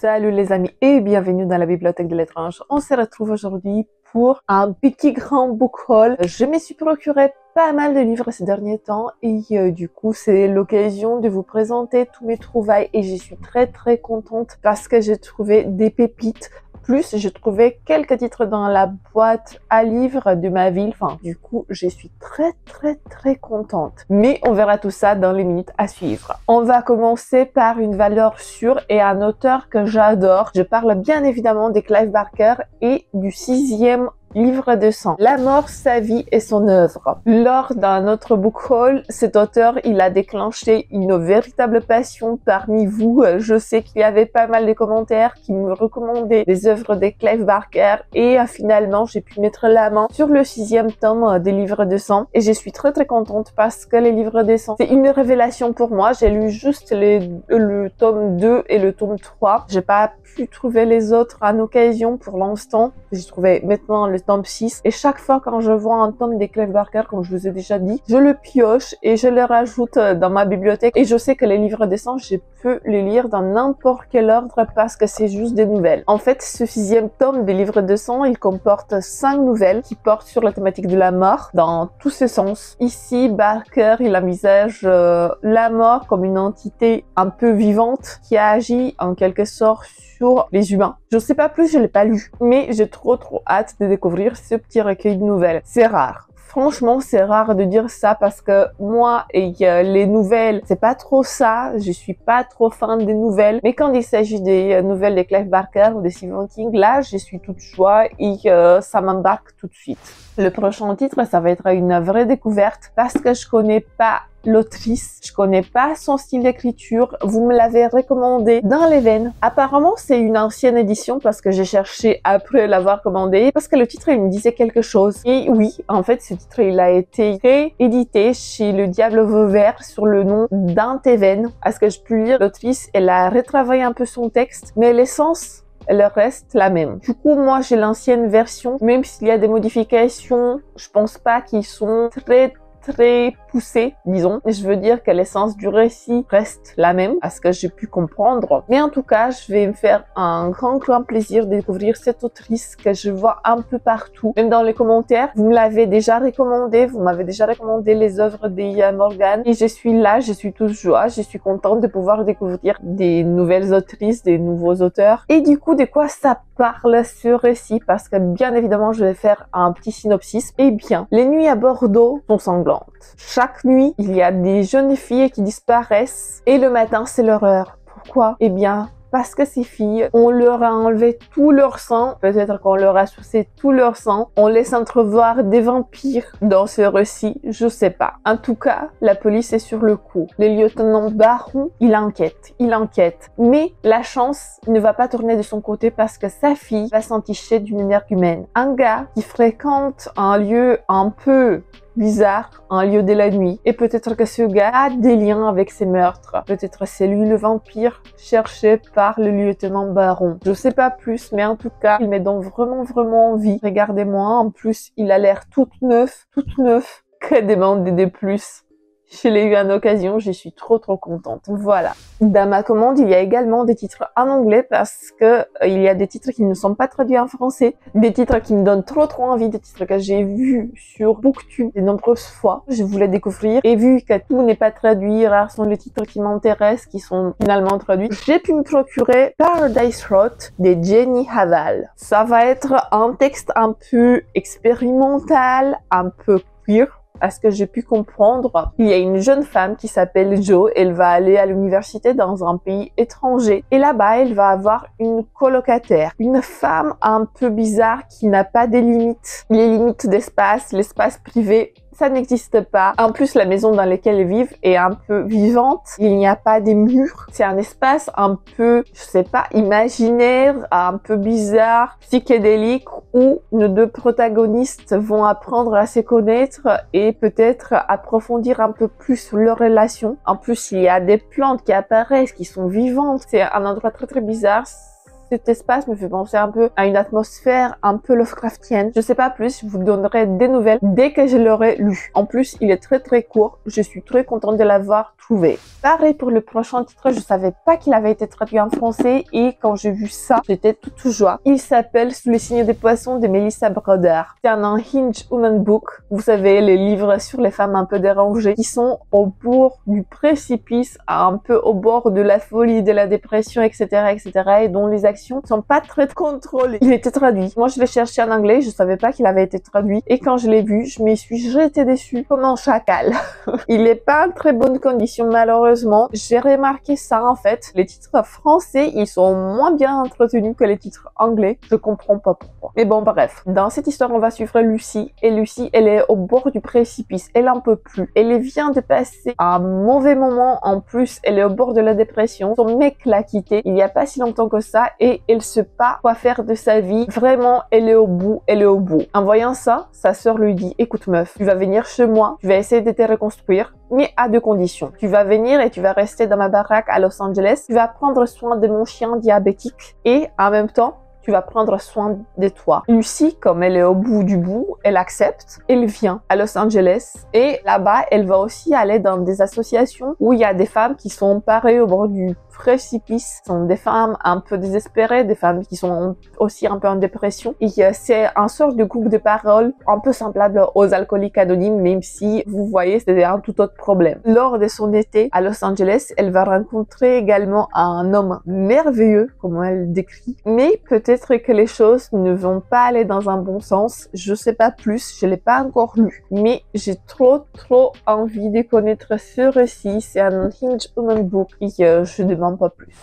Salut les amis et bienvenue dans la bibliothèque de l'étrange. On se retrouve aujourd'hui pour un petit grand book haul. Je me suis procuré pas mal de livres ces derniers temps et du coup c'est l'occasion de vous présenter tous mes trouvailles et je suis très contente parce que j'ai trouvé des pépites. Plus, j'ai trouvé quelques titres dans la boîte à livres de ma ville. Enfin, du coup, je suis très contente. Mais on verra tout ça dans les minutes à suivre. On va commencer par une valeur sûre et un auteur que j'adore. Je parle bien évidemment de Clive Barker et du 6e livre de sang. La mort, sa vie et son œuvre. Lors d'un autre book haul, cet auteur, il a déclenché une véritable passion parmi vous. Je sais qu'il y avait pas mal de commentaires qui me recommandaient des œuvres de Clive Barker et finalement, j'ai pu mettre la main sur le 6e tome des livres de sang et je suis très contente parce que les livres de sang, c'est une révélation pour moi. J'ai lu juste le tome 2 et le tome 3. J'ai pas pu trouver les autres en occasion pour l'instant. J'ai trouvé maintenant le tome 6 et chaque fois quand je vois un tome de Clive Barker, comme je vous ai déjà dit, je le pioche et je le rajoute dans ma bibliothèque et je sais que les livres de sang, je peux les lire dans n'importe quel ordre parce que c'est juste des nouvelles. En fait, ce 6e tome des livres de sang, il comporte 5 nouvelles qui portent sur la thématique de la mort dans tous ses sens. Ici, Barker, il envisage la mort comme une entité un peu vivante qui agit en quelque sorte sur les humains. Je sais pas plus, je l'ai pas lu, mais j'ai trop hâte de découvrir ce petit recueil de nouvelles. C'est rare. Franchement, c'est rare de dire ça parce que moi et les nouvelles, c'est pas trop ça. Je suis pas trop fan des nouvelles. Mais quand il s'agit des nouvelles de Clive Barker ou de Stephen King, là, je suis toute joie et ça m'embarque tout de suite. Le prochain titre, ça va être une vraie découverte parce que je connais pas l'autrice, je connais pas son style d'écriture, vous me l'avez recommandé dans les veines. Apparemment, c'est une ancienne édition parce que j'ai cherché après l'avoir commandé, parce que le titre, il me disait quelque chose. Et oui, en fait, ce titre, il a été réédité chez Le Diable Vauvert sur le nom d'Anteven. À ce que je peux lire, l'autrice, elle a retravaillé un peu son texte, mais l'essence, elle reste la même. Du coup, moi, j'ai l'ancienne version, même s'il y a des modifications, je pense pas qu'ils sont très poussé, disons. Et je veux dire que l'essence du récit reste la même, à ce que j'ai pu comprendre. Mais en tout cas, je vais me faire un grand plaisir de découvrir cette autrice que je vois un peu partout. Même dans les commentaires, vous me l'avez déjà recommandé, vous m'avez déjà recommandé les œuvres d'E.A. Morgan. Et je suis là, je suis toute joie, je suis contente de pouvoir découvrir des nouvelles autrices, des nouveaux auteurs. Et du coup, de quoi ça parle ce récit? Parce que bien évidemment, je vais faire un petit synopsis. Eh bien, les nuits à Bordeaux sont sanglantes. Chaque nuit, il y a des jeunes filles qui disparaissent et le matin, c'est l'horreur. Pourquoi? Eh bien, parce que ces filles, on leur a enlevé tout leur sang, peut-être qu'on leur a sucé tout leur sang, on laisse entrevoir des vampires dans ce récit, je sais pas. En tout cas, la police est sur le coup. Le lieutenant Baron, il enquête. Mais la chance ne va pas tourner de son côté parce que sa fille va s'enticher d'une énergumène. Un gars qui fréquente un lieu un peu bizarre, un lieu de la nuit. Et peut-être que ce gars a des liens avec ces meurtres. Peut-être c'est lui le vampire cherché par le lieutenant Baron. Je sais pas plus, mais en tout cas, il me donne vraiment envie. Regardez-moi, en plus, il a l'air tout neuf. Que demander de plus? Je l'ai eu en occasion, je suis trop contente. Voilà. Dans ma commande, il y a également des titres en anglais parce que il y a des titres qui ne sont pas traduits en français, des titres qui me donnent trop envie, des titres que j'ai vus sur Booktube de nombreuses fois. Je voulais découvrir et vu que tout n'est pas traduit, rares sont les titres qui m'intéressent, qui sont finalement traduits, j'ai pu me procurer Paradise Road de Jenny Haval. Ça va être un texte un peu expérimental, un peu queer. À ce que j'ai pu comprendre, il y a une jeune femme qui s'appelle Jo, elle va aller à l'université dans un pays étranger et là-bas elle va avoir une colocataire, une femme un peu bizarre qui n'a pas de limites, les limites d'espace, l'espace privé, ça n'existe pas. En plus, la maison dans laquelle ils vivent est un peu vivante. Il n'y a pas des murs. C'est un espace un peu, je sais pas, imaginaire, un peu bizarre, psychédélique, où nos deux protagonistes vont apprendre à se connaître et peut-être approfondir un peu plus leur relation. En plus, il y a des plantes qui apparaissent, qui sont vivantes. C'est un endroit très bizarre. cet espace me fait penser un peu à une atmosphère un peu Lovecraftienne. Je sais pas plus, je vous donnerai des nouvelles dès que je l'aurai lu. En plus, il est très court. Je suis très contente de l'avoir trouvé. Pareil pour le prochain titre, je savais pas qu'il avait été traduit en français et quand j'ai vu ça, j'étais toute joie. Il s'appelle Sous les signes des poissons de Melissa Broder. C'est un unhinged woman book. Vous savez, les livres sur les femmes un peu dérangées qui sont au bord du précipice, un peu au bord de la folie, de la dépression, etc., et dont les actions sont pas très contrôlées. Il était traduit. Moi, je l'ai cherché en anglais, je savais pas qu'il avait été traduit et quand je l'ai vu, je me suis jetée dessus comme un chacal. Il est pas en très bonne condition, malheureusement. J'ai remarqué ça, en fait. Les titres français, ils sont moins bien entretenus que les titres anglais. Je comprends pas pourquoi. Mais bon, bref. Dans cette histoire, on va suivre Lucy. Et Lucy, elle est au bord du précipice. Elle en peut plus. Elle vient de passer un mauvais moment. En plus, elle est au bord de la dépression. Son mec l'a quittée il y a pas si longtemps que ça. Et elle sait pas quoi faire de sa vie. Vraiment, elle est au bout. Elle est au bout. En voyant ça, sa sœur lui dit, écoute meuf, tu vas venir chez moi. Tu vas essayer de te reconstruire. Mais à deux conditions. Tu vas venir et tu vas rester dans ma baraque à Los Angeles. Tu vas prendre soin de mon chien diabétique. Et en même temps, tu vas prendre soin de toi. Lucy, comme elle est au bout du bout, elle accepte. Elle vient à Los Angeles. Et là-bas, elle va aussi aller dans des associations où il y a des femmes qui sont pareilles au bord du précipice. Ce sont des femmes un peu désespérées, des femmes qui sont aussi un peu en dépression. Et c'est un sort de groupe de parole un peu semblable aux alcooliques anonymes, même si, vous voyez, c'est un tout autre problème. Lors de son été à Los Angeles, elle va rencontrer également un homme merveilleux, comme elle décrit. Mais peut-être que les choses ne vont pas aller dans un bon sens. Je sais pas plus, je l'ai pas encore lu. Mais j'ai trop envie de connaître ce récit. C'est un unhinged woman book et je demande pas plus.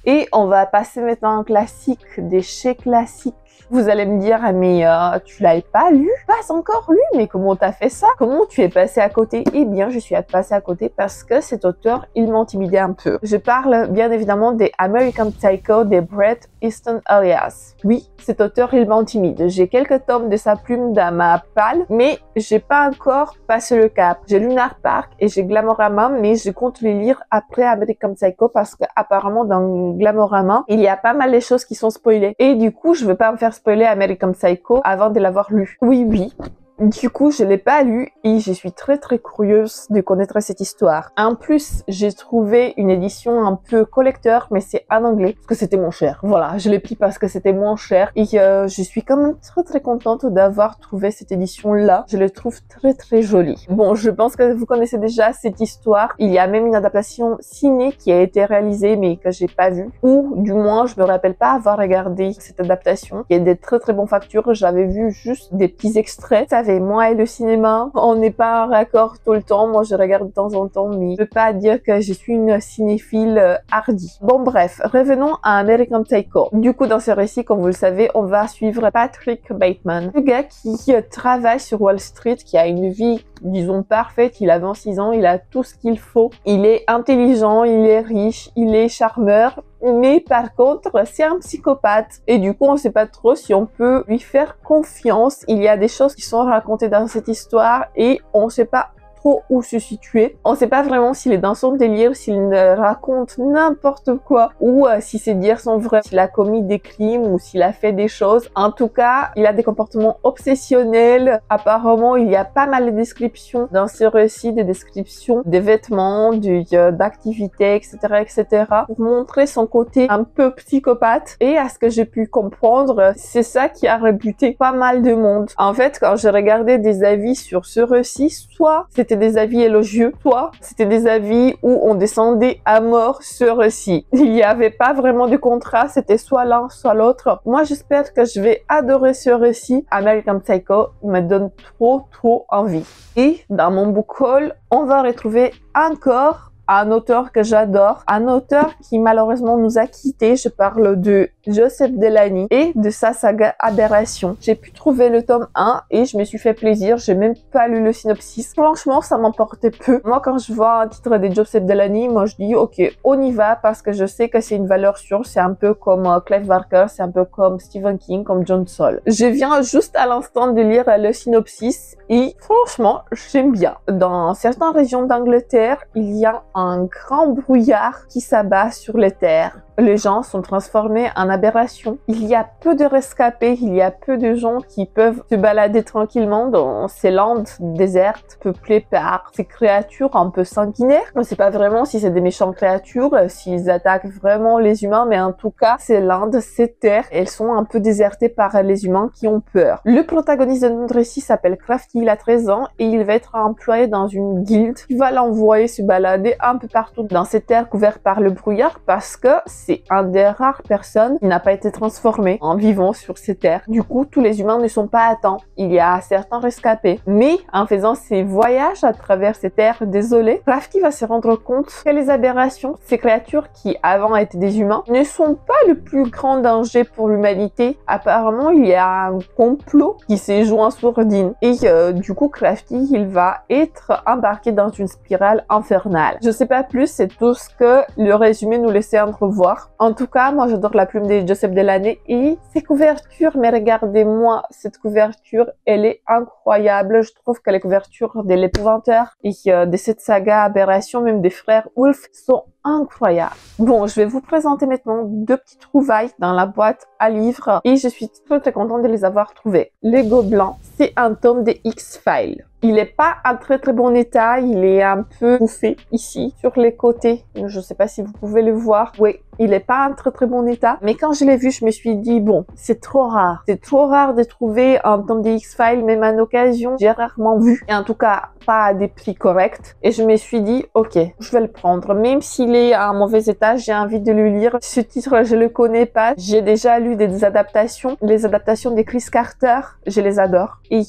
Et on va passer maintenant à un classique des chez classiques. Vous allez me dire, mais tu l'as pas lu? Pas encore lu? Mais comment t'as fait ça? Comment tu es passé à côté? Eh bien, je suis passée à côté parce que cet auteur, il m'intimidait un peu. Je parle bien évidemment des American Psycho de Bret Easton Ellis. Oui, cet auteur, il m'intimide. J'ai quelques tomes de sa plume dans ma palle, mais j'ai pas encore passé le cap. J'ai Lunar Park et j'ai Glamorama, mais je compte les lire après American Psycho parce que apparemment dans Glamorama, il y a pas mal de choses qui sont spoilées. Et du coup, je veux pas me faire spoiler American Psycho avant de l'avoir lu. Oui. Du coup, je l'ai pas lu et je suis très curieuse de connaître cette histoire. En plus, j'ai trouvé une édition un peu collector, mais c'est en anglais, parce que c'était moins cher. Voilà, je l'ai pris parce que c'était moins cher et je suis quand même très contente d'avoir trouvé cette édition-là. Je la trouve très jolie. Bon, je pense que vous connaissez déjà cette histoire. Il y a même une adaptation ciné qui a été réalisée, mais que j'ai pas vue. Ou, du moins, je me rappelle pas avoir regardé cette adaptation. Il y a des très bons factures. J'avais vu juste des petits extraits. Moi et le cinéma, on n'est pas en raccord tout le temps. Moi, je regarde de temps en temps, mais je peux pas dire que je suis une cinéphile hardie. Bon, bref, revenons à American Psycho. Du coup, dans ce récit, comme vous le savez, on va suivre Patrick Bateman, le gars qui travaille sur Wall Street, qui a une vie, disons, parfaite. Il a 26 ans, il a tout ce qu'il faut. Il est intelligent, il est riche, il est charmeur. Mais par contre, c'est un psychopathe. Et du coup, on sait pas trop si on peut lui faire confiance. Il y a des choses qui sont racontées dans cette histoire et on sait pas trop où se situer. On sait pas vraiment s'il est dans son délire, s'il raconte n'importe quoi ou si ses dires sont vrais, s'il a commis des crimes ou s'il a fait des choses. En tout cas, il a des comportements obsessionnels. Apparemment, il y a pas mal de descriptions dans ce récit, des descriptions des vêtements, d'activités, etc., pour montrer son côté un peu psychopathe. Et à ce que j'ai pu comprendre, c'est ça qui a rebuté pas mal de monde. En fait, quand j'ai regardé des avis sur ce récit, soit c'était des avis élogieux, soit c'était des avis où on descendait à mort ce récit. Il n'y avait pas vraiment de contraste, c'était soit l'un, soit l'autre. Moi, j'espère que je vais adorer ce récit. American Psycho me donne trop envie. Et dans mon book haul, on va retrouver encore un auteur que j'adore, un auteur qui malheureusement nous a quittés. Je parle de Joseph Delany et de sa saga Aberration. J'ai pu trouver le tome 1 et je me suis fait plaisir. J'ai même pas lu le synopsis. Franchement, ça m'emportait peu. Moi, quand je vois un titre de Joseph Delany, moi je dis ok, on y va parce que je sais que c'est une valeur sûre. C'est un peu comme Clive Barker, c'est un peu comme Stephen King, comme John Saul. Je viens juste à l'instant de lire le synopsis et franchement, j'aime bien. Dans certaines régions d'Angleterre, il y a un grand brouillard qui s'abat sur les terres. Les gens sont transformés en aberrations. Il y a peu de rescapés, il y a peu de gens qui peuvent se balader tranquillement dans ces landes désertes peuplées par ces créatures un peu sanguinaires. On ne sait pas vraiment si c'est des méchantes créatures, s'ils attaquent vraiment les humains, mais en tout cas, ces landes, ces terres, elles sont un peu désertées par les humains qui ont peur. Le protagoniste de notre récit s'appelle Crafty, il a 13 ans et il va être employé dans une guilde qui va l'envoyer se balader un peu partout dans ces terres couvertes par le brouillard parce que c'est un des rares personnes qui n'a pas été transformé en vivant sur ces terres. Du coup, tous les humains ne sont pas à temps. Il y a certains rescapés. Mais en faisant ces voyages à travers ces terres désolées, Crafty va se rendre compte que les aberrations, ces créatures qui avant étaient des humains, ne sont pas le plus grand danger pour l'humanité. Apparemment, il y a un complot qui s'est joint sourdine. Et du coup, Crafty, il va être embarqué dans une spirale infernale. Je sais pas plus, c'est tout ce que le résumé nous laissait entrevoir. En tout cas, moi j'adore la plume de Joseph Delaney et ses couvertures, mais regardez-moi, cette couverture, elle est incroyable. Je trouve que les couvertures de l'épouvanteur et de cette saga Aberration, même des frères Wolf, sont incroyables. Bon, je vais vous présenter maintenant deux petites trouvailles dans la boîte à livres et je suis très contente de les avoir trouvées. Les Gobelins, c'est un tome des X-Files. Il n'est pas en très bon état, il est un peu bouffé ici, sur les côtés. Je ne sais pas si vous pouvez le voir. Oui, il n'est pas en très bon état. Mais quand je l'ai vu, je me suis dit, bon, c'est trop rare. C'est trop rare de trouver un tome des X-Files, même en occasion. J'ai rarement vu. Et en tout cas, pas à des prix corrects. Et je me suis dit, ok, je vais le prendre. Même s'il est en mauvais état, j'ai envie de le lire. Ce titre, je le connais pas. J'ai déjà lu des adaptations. Les adaptations de Chris Carter, je les adore. Et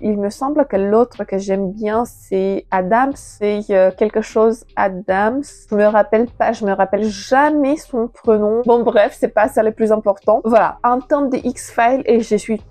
il me semble que l'autre que j'aime bien, c'est Adams. C'est quelque chose Adams. Je me rappelle pas, je me rappelle jamais son prénom. Bon bref, c'est pas ça le plus important. Voilà, un tome des X-Files et je suis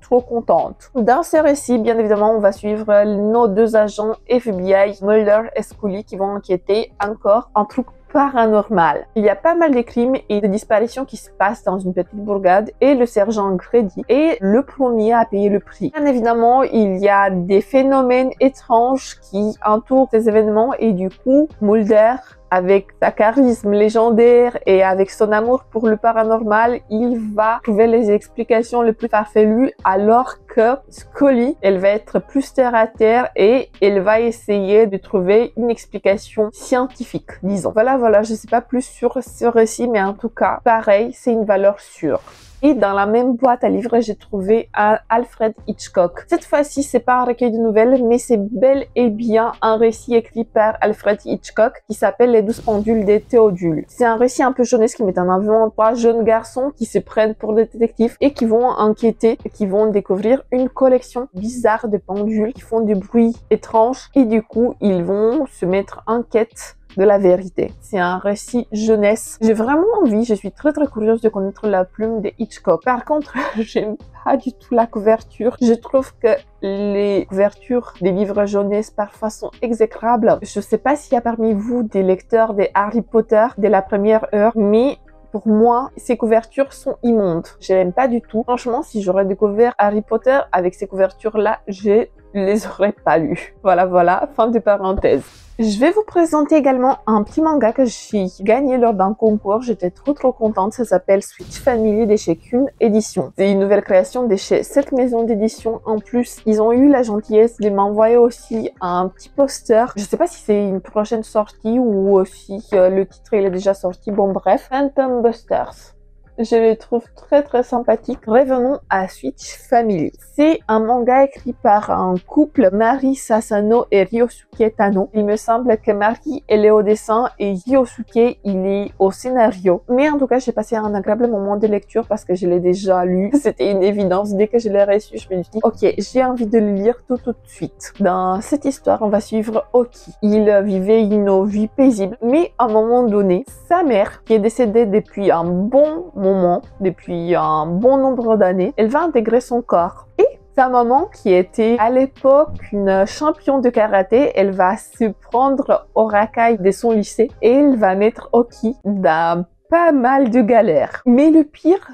trop contente. Dans ce récit, bien évidemment, on va suivre nos deux agents FBI, Mulder et Scully, qui vont enquêter encore un truc paranormal. Il y a pas mal de crimes et de disparitions qui se passent dans une petite bourgade et le sergent Grady est le premier à payer le prix. Bien évidemment, il y a des phénomènes étranges qui entourent ces événements et du coup, Mulder, avec sa charisme légendaire et avec son amour pour le paranormal, il va trouver les explications les plus farfelues alors que Scully, elle va être plus terre à terre et elle va essayer de trouver une explication scientifique, disons. Voilà, je sais pas plus sur ce récit, mais en tout cas, pareil, c'est une valeur sûre. Et dans la même boîte à livres, j'ai trouvé un Alfred Hitchcock. Cette fois-ci, c'est pas un recueil de nouvelles, mais c'est bel et bien un récit écrit par Alfred Hitchcock qui s'appelle Les 12 pendules des Théodules. C'est un récit un peu jeunesse qui met en avant trois jeunes garçons qui se prennent pour des détectives et qui vont enquêter et qui vont découvrir une collection bizarre de pendules qui font des bruits étranges et du coup, ils vont se mettre en quête de la vérité. C'est un récit jeunesse. J'ai vraiment envie, je suis très curieuse de connaître la plume de Hitchcock. Par contre, j'aime pas du tout la couverture. Je trouve que les couvertures des livres jeunesse parfois sont exécrables. Je sais pas s'il y a parmi vous des lecteurs de Harry Potter dès la première heure, mais pour moi, ces couvertures sont immondes. Je l'aime pas du tout. Franchement, si j'aurais découvert Harry Potter avec ces couvertures-là, je les aurais pas lues. Voilà, fin de parenthèse. Je vais vous présenter également un petit manga que j'ai gagné lors d'un concours. J'étais trop contente. Ça s'appelle Switch Family de chez Kun Édition. C'est une nouvelle création de chez cette maison d'édition. En plus, ils ont eu la gentillesse de m'envoyer aussi un petit poster. Je sais pas si c'est une prochaine sortie ou si le titre il est déjà sorti. Bon bref, Phantom Busters. Je les trouve très sympathiques. Revenons à Switch Family. C'est un manga écrit par un couple, Mari Sasano et Ryosuke Tano. Il me semble que Mari, elle est au dessin et Ryosuke, il est au scénario. Mais en tout cas, j'ai passé un agréable moment de lecture parce que je l'ai déjà lu. C'était une évidence. Dès que je l'ai reçu, je me suis dit, ok, j'ai envie de le lire tout de suite. Dans cette histoire, on va suivre Oki. Il vivait une vie paisible, mais à un moment donné, sa mère, qui est décédée depuis un bon moment, depuis un bon nombre d'années, elle va intégrer son corps. Et sa maman, qui était à l'époque une championne de karaté, elle va se prendre au racaille de son lycée et elle va mettre Oki dans pas mal de galères. Mais le pire,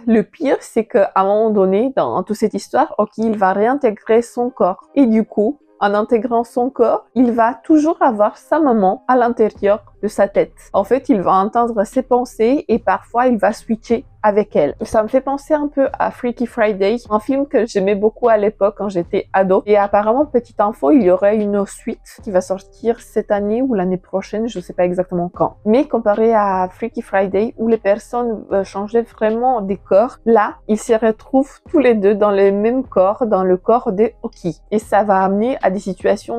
c'est qu'à un moment donné, dans toute cette histoire, Oki, il va réintégrer son corps. Et du coup, en intégrant son corps, il va toujours avoir sa maman à l'intérieur de sa tête. En fait, il va entendre ses pensées et parfois il va switcher avec elle. Ça me fait penser un peu à Freaky Friday, un film que j'aimais beaucoup à l'époque quand j'étais ado. Et apparemment, petite info, il y aurait une suite qui va sortir cette année ou l'année prochaine, je sais pas exactement quand. Mais comparé à Freaky Friday, où les personnes changeaient vraiment des corps, là, ils se retrouvent tous les deux dans le même corps, dans le corps de Oki. Et ça va amener à des situations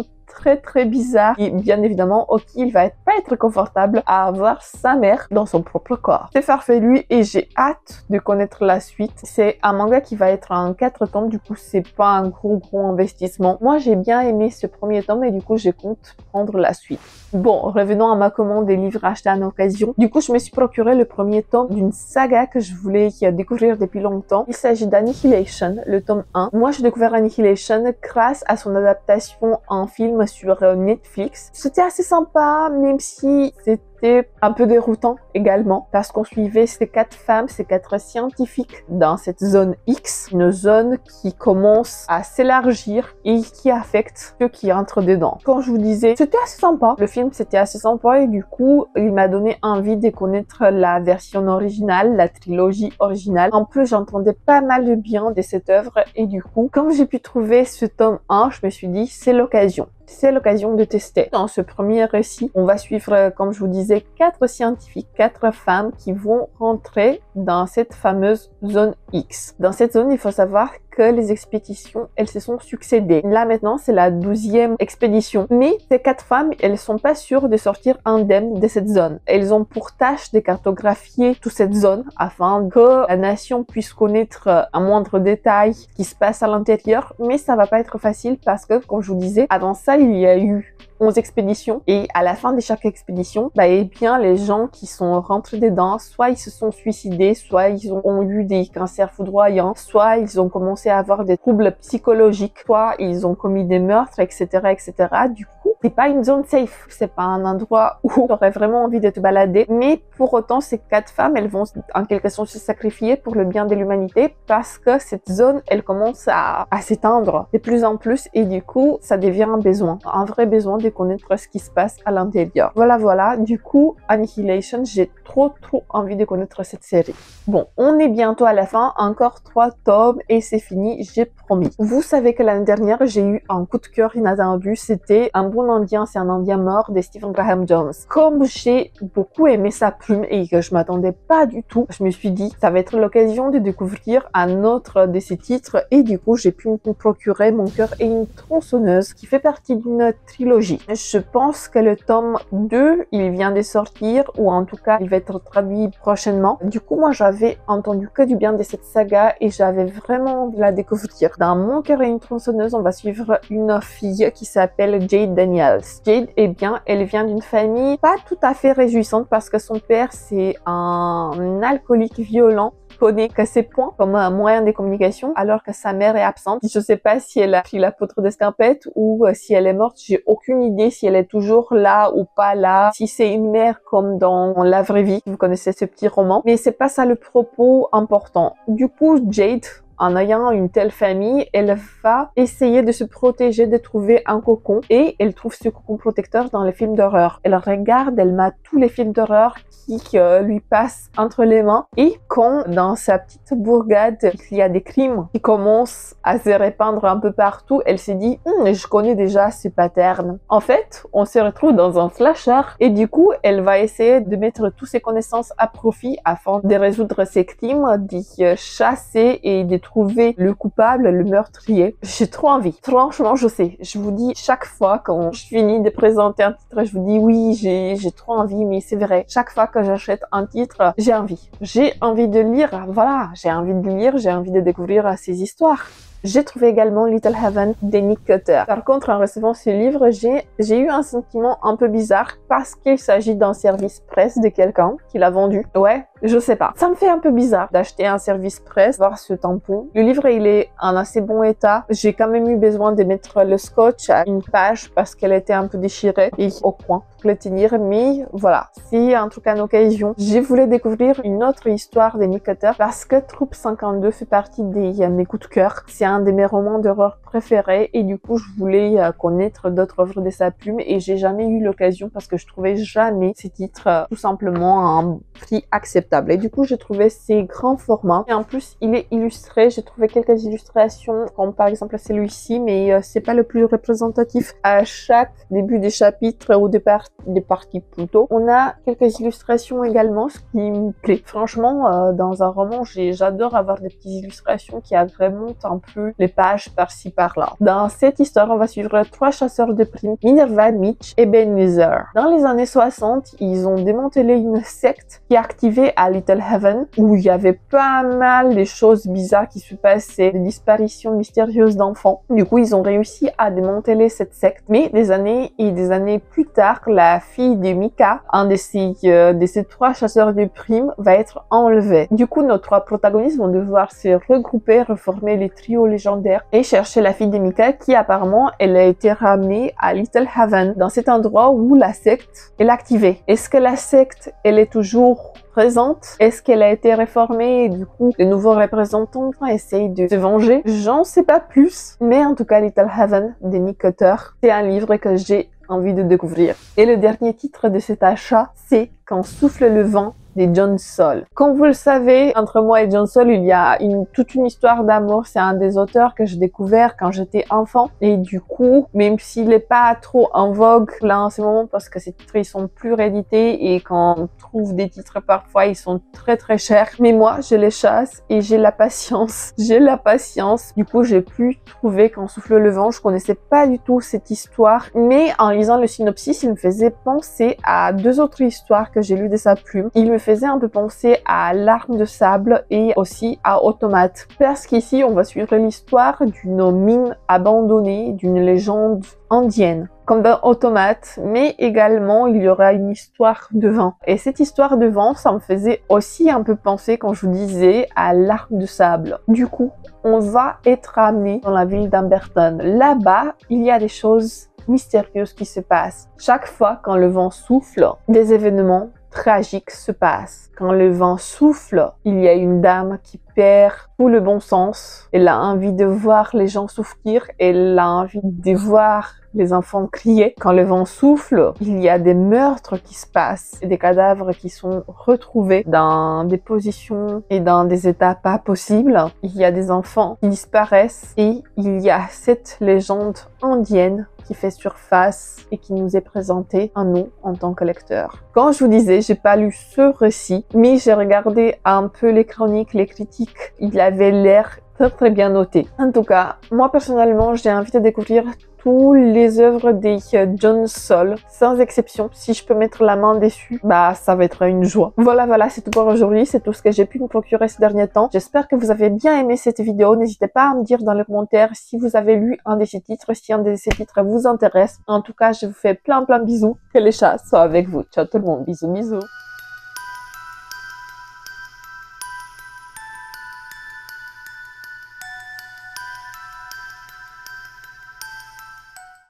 très bizarre et bien évidemment Oki il va pas être confortable à avoir sa mère dans son propre corps. C'est farfelu et j'ai hâte de connaître la suite. C'est un manga qui va être en 4 tomes, du coup c'est pas un gros investissement. Moi j'ai bien aimé ce premier tome et du coup je compte prendre la suite. Bon, revenons à ma commande des livres achetés en occasion. Du coup je me suis procuré le premier tome d'une saga que je voulais découvrir depuis longtemps. Il s'agit d'Annihilation, le tome 1. Moi j'ai découvert Annihilation grâce à son adaptation en film sur Netflix. C'était assez sympa, même si c'était un peu déroutant également, parce qu'on suivait ces 4 femmes, ces 4 scientifiques dans cette zone X, une zone qui commence à s'élargir et qui affecte ceux qui entrent dedans. Quand je vous disais, c'était assez sympa, le film c'était assez sympa et du coup, il m'a donné envie de connaître la version originale, la trilogie originale. En plus, j'entendais pas mal de bien de cette œuvre et du coup, comme j'ai pu trouver ce tome 1, je me suis dit, c'est l'occasion. C'est l'occasion de tester. Dans ce premier récit, on va suivre, comme je vous disais, 4 scientifiques, 4 femmes qui vont rentrer dans cette fameuse zone X. Dans cette zone, il faut savoir que les expéditions, elles se sont succédées. Là maintenant, c'est la 12e expédition. Mais ces 4 femmes, elles sont pas sûres de sortir indemnes de cette zone. Elles ont pour tâche de cartographier toute cette zone afin que la nation puisse connaître un moindre détail qui se passe à l'intérieur. Mais ça va pas être facile parce que, comme je vous disais, avant ça, il y a eu 11 expéditions et à la fin de chaque expédition, eh bien les gens qui sont rentrés dedans, soit ils se sont suicidés, soit ils ont eu des cancers foudroyants, soit ils ont commencé à avoir des troubles psychologiques, soit ils ont commis des meurtres, etc., etc. Du coup, c'est pas une zone safe, c'est pas un endroit où tu aurais vraiment envie de te balader, mais pour autant, ces 4 femmes, elles vont en quelque sorte se sacrifier pour le bien de l'humanité parce que cette zone, elle commence à s'étendre de plus en plus et du coup, ça devient un vrai besoin de connaître ce qui se passe à l'intérieur. Voilà, du coup, Annihilation, j'ai trop envie de connaître cette série. Bon, on est bientôt à la fin, encore 3 tomes et c'est fini, j'ai promis. Vous savez que l'année dernière, j'ai eu un coup de cœur inattendu, c'était Un bon Indien, c'est un Indien mort de Stephen Graham Jones. Comme j'ai beaucoup aimé sa plume et que je m'attendais pas du tout, je me suis dit, ça va être l'occasion de découvrir un autre de ses titres et du coup, j'ai pu me procurer Mon cœur et une tronçonneuse qui fait partie d'une trilogie. Je pense que le tome 2, il vient de sortir, ou en tout cas, il va être traduit prochainement. Du coup, moi, j'avais entendu que du bien de cette saga et j'avais vraiment envie de la découvrir. Dans Mon cœur et une tronçonneuse, on va suivre une fille qui s'appelle Jade Daniels. Jade, eh bien, elle vient d'une famille pas tout à fait réjouissante parce que son père, c'est un alcoolique violent, connaît que ses points comme un moyen de communication alors que sa mère est absente. Je sais pas si elle a pris la poudre d'escarpette ou si elle est morte. J'ai aucune idée si elle est toujours là ou pas là. Si c'est une mère comme dans La vraie vie. Vous connaissez ce petit roman. Mais c'est pas ça le propos important. Du coup, Jade, en ayant une telle famille, elle va essayer de se protéger, de trouver un cocon et elle trouve ce cocon protecteur dans les films d'horreur. Elle regarde, elle mate tous les films d'horreur qui lui passent entre les mains et quand dans sa petite bourgade, il y a des crimes qui commencent à se répandre un peu partout, elle se dit je connais déjà ce pattern. En fait, on se retrouve dans un slasher et du coup, elle va essayer de mettre toutes ses connaissances à profit afin de résoudre ces crimes, d'y chasser et de trouver le coupable, le meurtrier. J'ai trop envie. Franchement, je sais. Je vous dis chaque fois quand je finis de présenter un titre, je vous dis oui, j'ai trop envie, mais c'est vrai. Chaque fois que j'achète un titre, j'ai envie. J'ai envie de lire. Voilà, j'ai envie de lire, j'ai envie de découvrir ces histoires. J'ai trouvé également Little Heaven de Nick Cutter. Par contre, en recevant ce livre, j'ai eu un sentiment un peu bizarre parce qu'il s'agit d'un service presse de quelqu'un qui l'a vendu. Ouais, je sais pas. Ça me fait un peu bizarre d'acheter un service presse, voir ce tampon. Le livre, il est en assez bon état. J'ai quand même eu besoin de mettre le scotch à une page parce qu'elle était un peu déchirée et au coin pour le tenir. Mais voilà, c'est un truc en occasion. J'ai voulu découvrir une autre histoire de Nick Cutter parce que Troupe 52 fait partie des mes coups de cœur. C'est un de mes romans d'horreur préférés et du coup je voulais connaître d'autres œuvres de sa plume et j'ai jamais eu l'occasion parce que je trouvais jamais ces titres tout simplement à un prix acceptable. Et du coup j'ai trouvé ces grands formats et en plus il est illustré. J'ai trouvé quelques illustrations comme par exemple celui-ci, mais c'est pas le plus représentatif. À chaque début des chapitres ou des parties plutôt, on a quelques illustrations également, ce qui me plaît. Franchement, dans un roman, j'adore avoir des petites illustrations qui agrémentent un peu les pages par-ci par-là. Dans cette histoire, on va suivre 3 chasseurs de primes, Minerva, Mitch et Ebenezer. Dans les années 60, ils ont démantelé une secte qui est activée à Little Heaven, où il y avait pas mal de choses bizarres qui se passaient, des disparitions mystérieuses d'enfants. Du coup, ils ont réussi à démanteler cette secte. Mais des années et des années plus tard, la fille de Mika, un de ces 3 chasseurs de primes, va être enlevée. Du coup, nos 3 protagonistes vont devoir se regrouper, reformer les trios légendaires et chercher la fille de Mika qui apparemment, elle a été ramenée à Little Haven, dans cet endroit où la secte est activée. Est-ce que la secte, elle est toujours présente? Est-ce qu'elle a été réformée et du coup les nouveaux représentants essayent de se venger? J'en sais pas plus, mais en tout cas Little Haven de Nick Cutter, c'est un livre que j'ai envie de découvrir. Et le dernier titre de cet achat, c'est Quand souffle le vent de John Saul. Comme vous le savez, entre moi et John Saul, il y a toute une histoire d'amour. C'est un des auteurs que j'ai découvert quand j'étais enfant. Et du coup, même s'il n'est pas trop en vogue là en ce moment, parce que ces titres, ils sont plus réédités et quand on trouve des titres parfois, ils sont très très chers. Mais moi, je les chasse et j'ai la patience. J'ai la patience. Du coup, j'ai pu trouver Quand souffle le vent. Je connaissais pas du tout cette histoire. Mais en lisant le synopsis, il me faisait penser à 2 autres histoires que j'ai lues de sa plume. Il me faisait un peu penser à L'Arme de sable et aussi à Automate. Parce qu'ici, on va suivre l'histoire d'une mine abandonnée, d'une légende indienne, comme dans Automate, mais également il y aura une histoire de vent. Et cette histoire de vent, ça me faisait aussi un peu penser, quand je vous disais, à L'Arme de sable. Du coup, on va être amené dans la ville d'Amberton. Là-bas, il y a des choses mystérieuses qui se passent. Chaque fois quand le vent souffle, des événements tragiques se passent. Quand le vent souffle, il y a une dame qui perd tout le bon sens. Elle a envie de voir les gens souffrir. Elle a envie de voir les enfants crier. Quand le vent souffle, il y a des meurtres qui se passent et des cadavres qui sont retrouvés dans des positions et dans des états pas possibles. Il y a des enfants qui disparaissent et il y a cette légende indienne qui fait surface et qui nous est présentée à nous en tant que lecteurs. Quand je vous disais, j'ai pas lu ce récit, mais j'ai regardé un peu les chroniques, les critiques. Il avait l'air très très bien noté. En tout cas, moi personnellement, j'ai envie de découvrir toutes les œuvres de John Saul, sans exception. Si je peux mettre la main dessus, bah ça va être une joie. Voilà, c'est tout pour aujourd'hui. C'est tout ce que j'ai pu me procurer ces derniers temps. J'espère que vous avez bien aimé cette vidéo. N'hésitez pas à me dire dans les commentaires si vous avez lu un de ces titres, si un de ces titres vous intéresse. En tout cas, je vous fais plein bisous. Que les chats soient avec vous. Ciao tout le monde. Bisous.